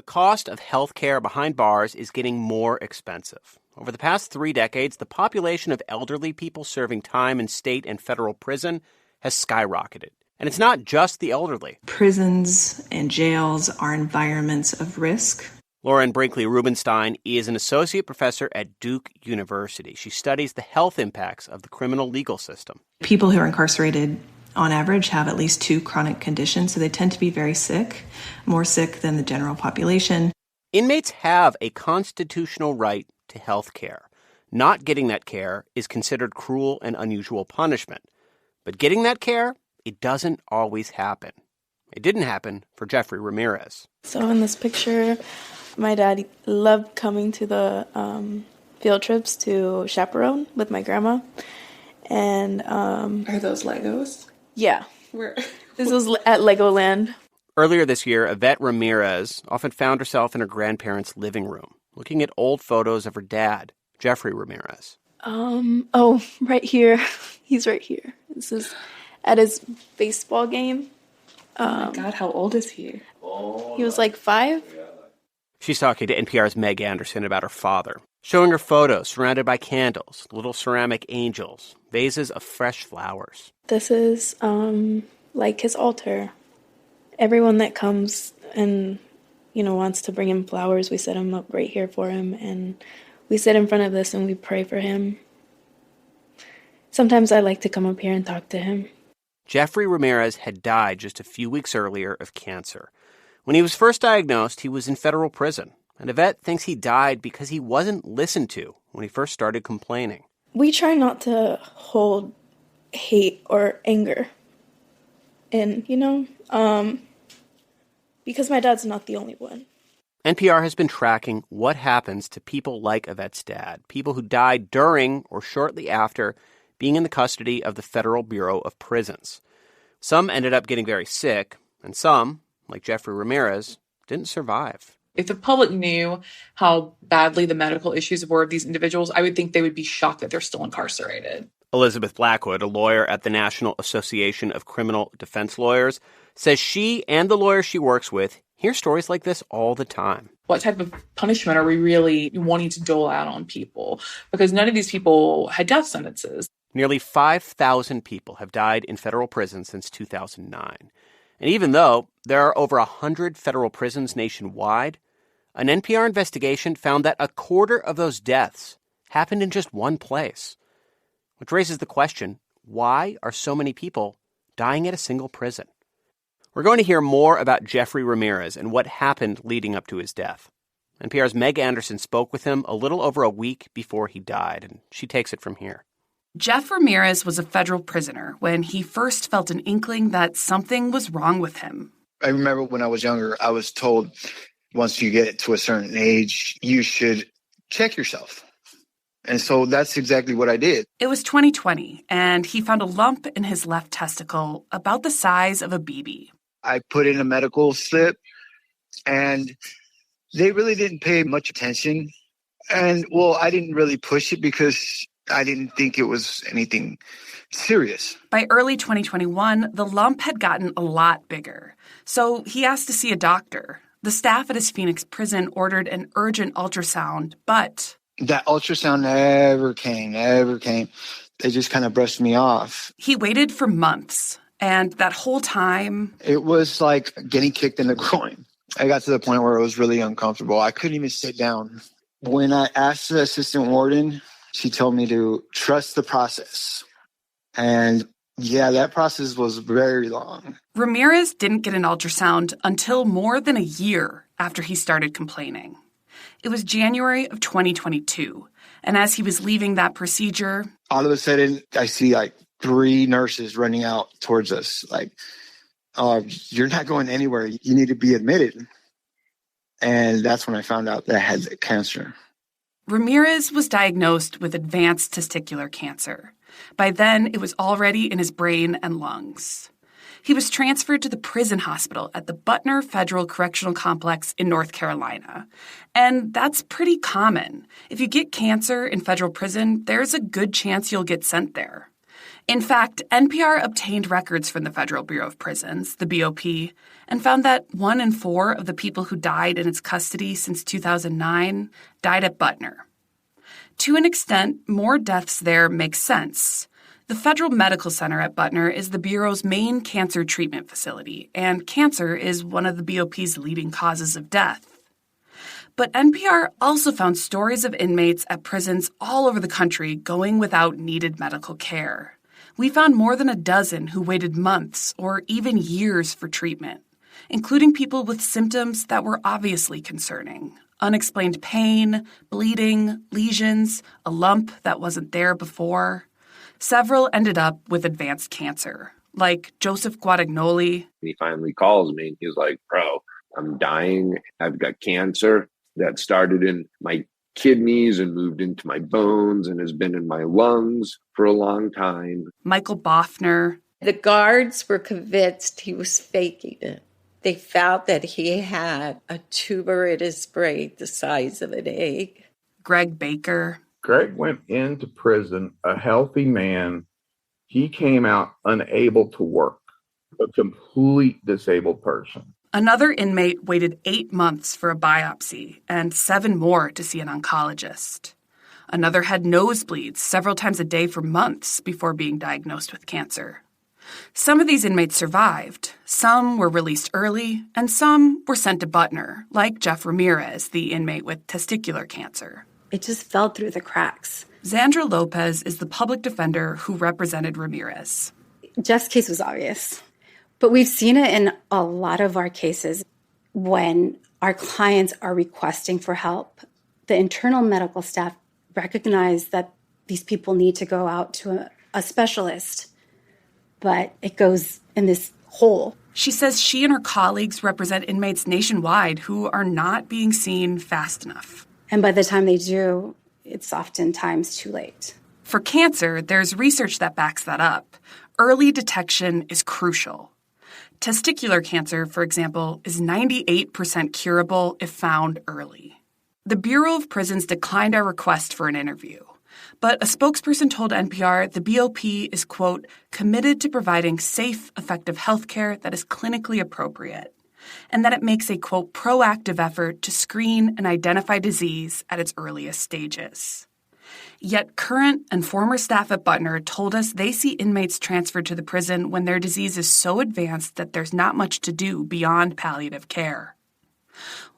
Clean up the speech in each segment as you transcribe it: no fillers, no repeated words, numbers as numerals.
The cost of health care behind bars is getting more expensive. Over the past 3 decades, the population of elderly people serving time in state and federal prison has skyrocketed. And it's not just the elderly. Prisons and jails are environments of risk. Lauren Brinkley-Rubenstein is an associate professor at Duke University. She studies the health impacts of the criminal legal system. People who are incarcerated, on average, have at least 2 chronic conditions, so they tend to be very sick, more sick than the general population. Inmates have a constitutional right to health care. Not getting that care is considered cruel and unusual punishment. But getting that care, it doesn't always happen. It didn't happen for Jeffrey Ramirez. So in this picture, my dad loved coming to the field trips to chaperone with my grandma. And are those Legos? Yeah. Where? This was at Legoland. Earlier this year, Yvette Ramirez often found herself in her grandparents' living room, looking at old photos of her dad, Jeffrey Ramirez. Right here. He's right here. This is at his baseball game. Oh my God, how old is he? He was like 5. She's talking to NPR's Meg Anderson about her father, showing her photos surrounded by candles, little ceramic angels, vases of fresh flowers. This is like his altar. Everyone that comes and, wants to bring him flowers, we set them up right here for him. And we sit in front of this and we pray for him. Sometimes I like to come up here and talk to him. Jeffrey Ramirez had died just a few weeks earlier of cancer. When he was first diagnosed, he was in federal prison. And Yvette thinks he died because he wasn't listened to when he first started complaining. We try not to hold hate or anger in, because my dad's not the only one. NPR has been tracking what happens to people like Yvette's dad, people who died during or shortly after being in the custody of the Federal Bureau of Prisons. Some ended up getting very sick, and some, like Jeffrey Ramirez, didn't survive. If the public knew how badly the medical issues were of these individuals, I would think they would be shocked that they're still incarcerated. Elizabeth Blackwood, a lawyer at the National Association of Criminal Defense Lawyers, says she and the lawyers she works with hear stories like this all the time. What type of punishment are we really wanting to dole out on people? Because none of these people had death sentences. Nearly 5,000 people have died in federal prisons since 2009. And even though there are over 100 federal prisons nationwide, an NPR investigation found that a quarter of those deaths happened in just one place. Which raises the question, why are so many people dying at a single prison? We're going to hear more about Jeffrey Ramirez and what happened leading up to his death. NPR's Meg Anderson spoke with him a little over a week before he died, and she takes it from here. Jeff Ramirez was a federal prisoner when he first felt an inkling that something was wrong with him. I remember when I was younger, I was told once you get to a certain age, you should check yourself. And so that's exactly what I did. It was 2020, and he found a lump in his left testicle about the size of a BB. I put in a medical slip, and they really didn't pay much attention. And, I didn't really push it because I didn't think it was anything serious. By early 2021, the lump had gotten a lot bigger. So he asked to see a doctor. The staff at his Phoenix prison ordered an urgent ultrasound, but that ultrasound never came. They just kind of brushed me off. He waited for months, and that whole time, it was like getting kicked in the groin. I got to the point where it was really uncomfortable. I couldn't even sit down. When I asked the assistant warden, she told me to trust the process. And that process was very long. Ramirez didn't get an ultrasound until more than a year after he started complaining. It was January of 2022, and as he was leaving that procedure, all of a sudden, I see 3 nurses running out towards us, you're not going anywhere. You need to be admitted. And that's when I found out that I had cancer. Ramirez was diagnosed with advanced testicular cancer. By then, it was already in his brain and lungs. He was transferred to the prison hospital at the Butner Federal Correctional Complex in North Carolina. And that's pretty common. If you get cancer in federal prison, there's a good chance you'll get sent there. In fact, NPR obtained records from the Federal Bureau of Prisons, the BOP, and found that 1 in 4 of the people who died in its custody since 2009 died at Butner. To an extent, more deaths there makes sense. The Federal Medical Center at Butner is the Bureau's main cancer treatment facility, and cancer is one of the BOP's leading causes of death. But NPR also found stories of inmates at prisons all over the country going without needed medical care. We found more than a dozen who waited months or even years for treatment, including people with symptoms that were obviously concerning. Unexplained pain, bleeding, lesions, a lump that wasn't there before. Several ended up with advanced cancer, like Joseph Guadagnoli. He finally calls me. He's like, bro, I'm dying. I've got cancer that started in my kidneys and moved into my bones and has been in my lungs for a long time. Michael Butner. The guards were convinced he was faking it. They found that he had a tumor in his brain the size of an egg. Greg Baker. Greg went into prison a healthy man. He came out unable to work, a complete disabled person. Another inmate waited 8 months for a biopsy and 7 more to see an oncologist. Another had nosebleeds several times a day for months before being diagnosed with cancer. Some of these inmates survived. Some were released early, and some were sent to Butner, like Jeff Ramirez, the inmate with testicular cancer. It just fell through the cracks. Zandra Lopez is the public defender who represented Ramirez. Jeff's case was obvious. But we've seen it in a lot of our cases when our clients are requesting for help. The internal medical staff recognize that these people need to go out to a specialist, but it goes in this hole. She says she and her colleagues represent inmates nationwide who are not being seen fast enough. And by the time they do, it's oftentimes too late. For cancer, there's research that backs that up. Early detection is crucial. Testicular cancer, for example, is 98% curable if found early. The Bureau of Prisons declined our request for an interview, but a spokesperson told NPR the BOP is, quote, committed to providing safe, effective health care that is clinically appropriate, and that it makes a, quote, proactive effort to screen and identify disease at its earliest stages. Yet current and former staff at Butner told us they see inmates transferred to the prison when their disease is so advanced that there's not much to do beyond palliative care.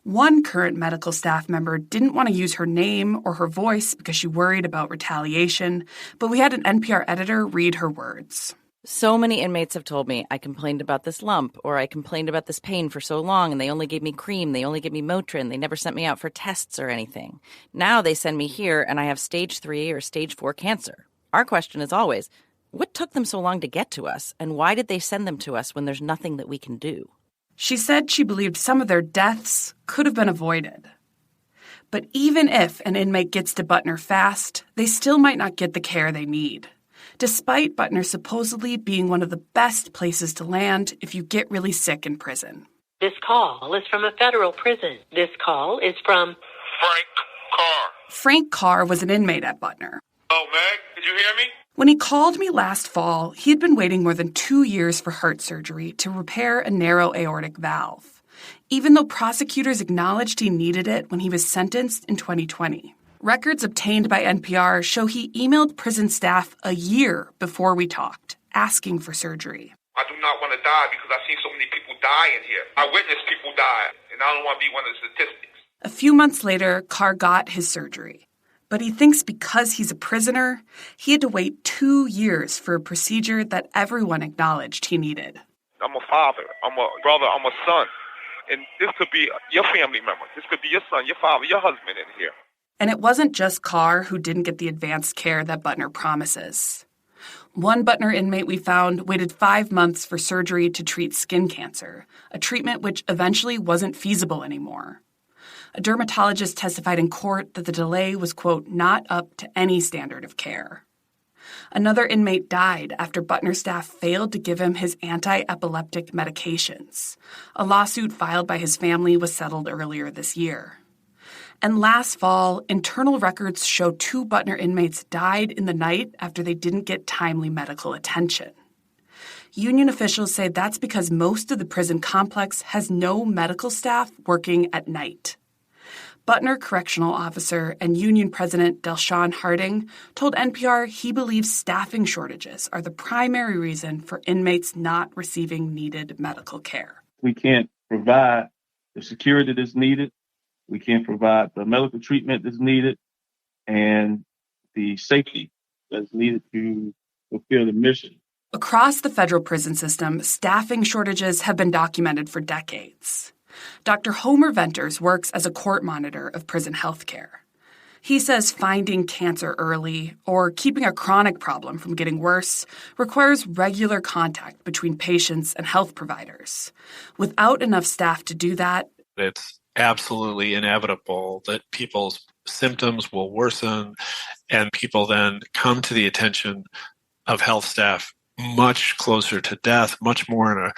One current medical staff member didn't want to use her name or her voice because she worried about retaliation, but we had an NPR editor read her words. So many inmates have told me I complained about this lump or I complained about this pain for so long and they only gave me cream, they only gave me Motrin, they never sent me out for tests or anything. Now they send me here and I have stage 3 or stage 4 cancer. Our question is always, what took them so long to get to us and why did they send them to us when there's nothing that we can do? She said she believed some of their deaths could have been avoided. But even if an inmate gets to Butner fast, they still might not get the care they need. Despite Butner supposedly being one of the best places to land if you get really sick in prison. This call is from a federal prison. This call is from Frank Carr. Frank Carr was an inmate at Butner. Oh, Meg, did you hear me? When he called me last fall, he had been waiting more than 2 years for heart surgery to repair a narrow aortic valve, even though prosecutors acknowledged he needed it when he was sentenced in 2020. Records obtained by NPR show he emailed prison staff a year before we talked, asking for surgery. I do not want to die because I see so many people die in here. I witnessed people die, and I don't want to be one of the statistics. A few months later, Carr got his surgery. But he thinks because he's a prisoner, he had to wait 2 years for a procedure that everyone acknowledged he needed. I'm a father, I'm a brother, I'm a son. And this could be your family member. This could be your son, your father, your husband in here. And it wasn't just Carr who didn't get the advanced care that Butner promises. One Butner inmate we found waited 5 months for surgery to treat skin cancer, a treatment which eventually wasn't feasible anymore. A dermatologist testified in court that the delay was, quote, not up to any standard of care. Another inmate died after Butner staff failed to give him his anti-epileptic medications. A lawsuit filed by his family was settled earlier this year. And last fall, internal records show 2 Butner inmates died in the night after they didn't get timely medical attention. Union officials say that's because most of the prison complex has no medical staff working at night. Butner correctional officer and union president Delshawn Harding told NPR he believes staffing shortages are the primary reason for inmates not receiving needed medical care. We can't provide the security that's needed. We can't provide the medical treatment that's needed and the safety that's needed to fulfill the mission. Across the federal prison system, staffing shortages have been documented for decades. Dr. Homer Venters works as a court monitor of prison health care. He says finding cancer early or keeping a chronic problem from getting worse requires regular contact between patients and health providers. Without enough staff to do that, it's absolutely inevitable that people's symptoms will worsen and people then come to the attention of health staff much closer to death, much more in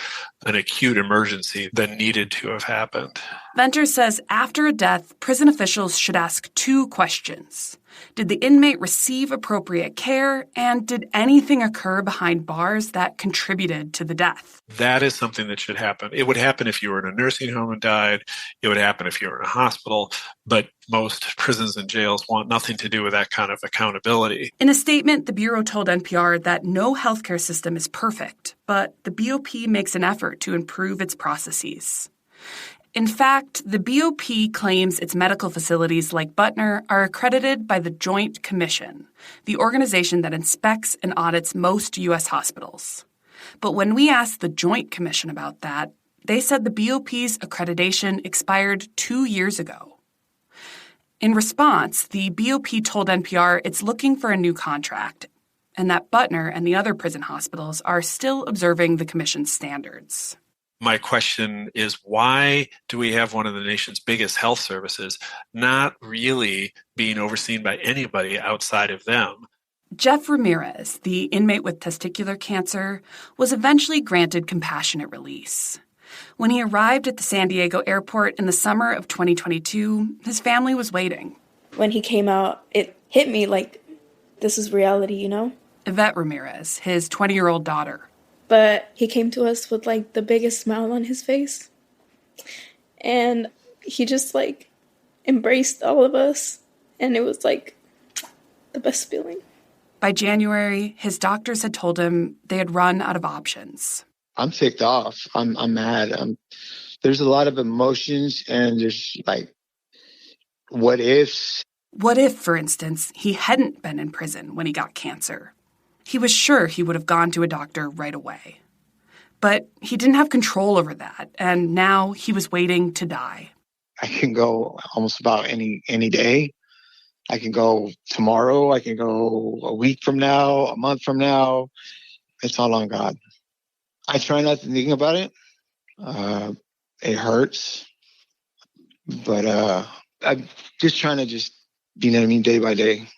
an acute emergency than needed to have happened. Venters says after a death, prison officials should ask 2 questions. Did the inmate receive appropriate care? And did anything occur behind bars that contributed to the death? That is something that should happen. It would happen if you were in a nursing home and died. It would happen if you were in a hospital. But most prisons and jails want nothing to do with that kind of accountability. In a statement, the Bureau told NPR that no healthcare system is perfect, but the BOP makes an effort to improve its processes. In fact, the BOP claims its medical facilities like Butner are accredited by the Joint Commission, the organization that inspects and audits most U.S. hospitals. But when we asked the Joint Commission about that, they said the BOP's accreditation expired 2 years ago. In response, the BOP told NPR it's looking for a new contract and that Butner and the other prison hospitals are still observing the commission's standards. My question is, why do we have one of the nation's biggest health services not really being overseen by anybody outside of them? Jeff Ramirez, the inmate with testicular cancer, was eventually granted compassionate release. When he arrived at the San Diego airport in the summer of 2022, his family was waiting. When he came out, it hit me like this is reality, you know? Yvette Ramirez, his 20-year-old daughter. But he came to us with, like, the biggest smile on his face. And he just, like, embraced all of us. And it was, like, the best feeling. By January, his doctors had told him they had run out of options. I'm ticked off. I'm mad. There's a lot of emotions and there's, like, what ifs. What if, for instance, he hadn't been in prison when he got cancer? He was sure he would have gone to a doctor right away. But he didn't have control over that, and now he was waiting to die. I can go almost about any day. I can go tomorrow. I can go a week from now, a month from now. It's all on God. I try not to think about it. It hurts. But I'm just trying to you know what I mean, day by day.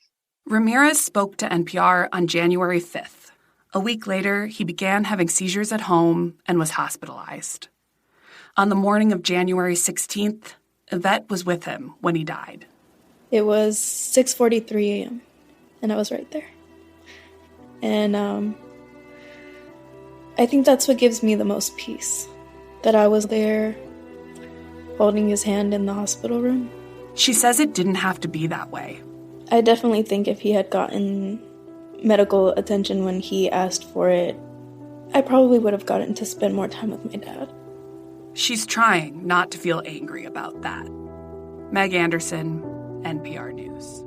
Ramirez spoke to NPR on January 5th. A week later, he began having seizures at home and was hospitalized. On the morning of January 16th, Yvette was with him when he died. It was 6:43 a.m., and I was right there. And I think that's what gives me the most peace, that I was there holding his hand in the hospital room. She says it didn't have to be that way. I definitely think if he had gotten medical attention when he asked for it, I probably would have gotten to spend more time with my dad. She's trying not to feel angry about that. Meg Anderson, NPR News.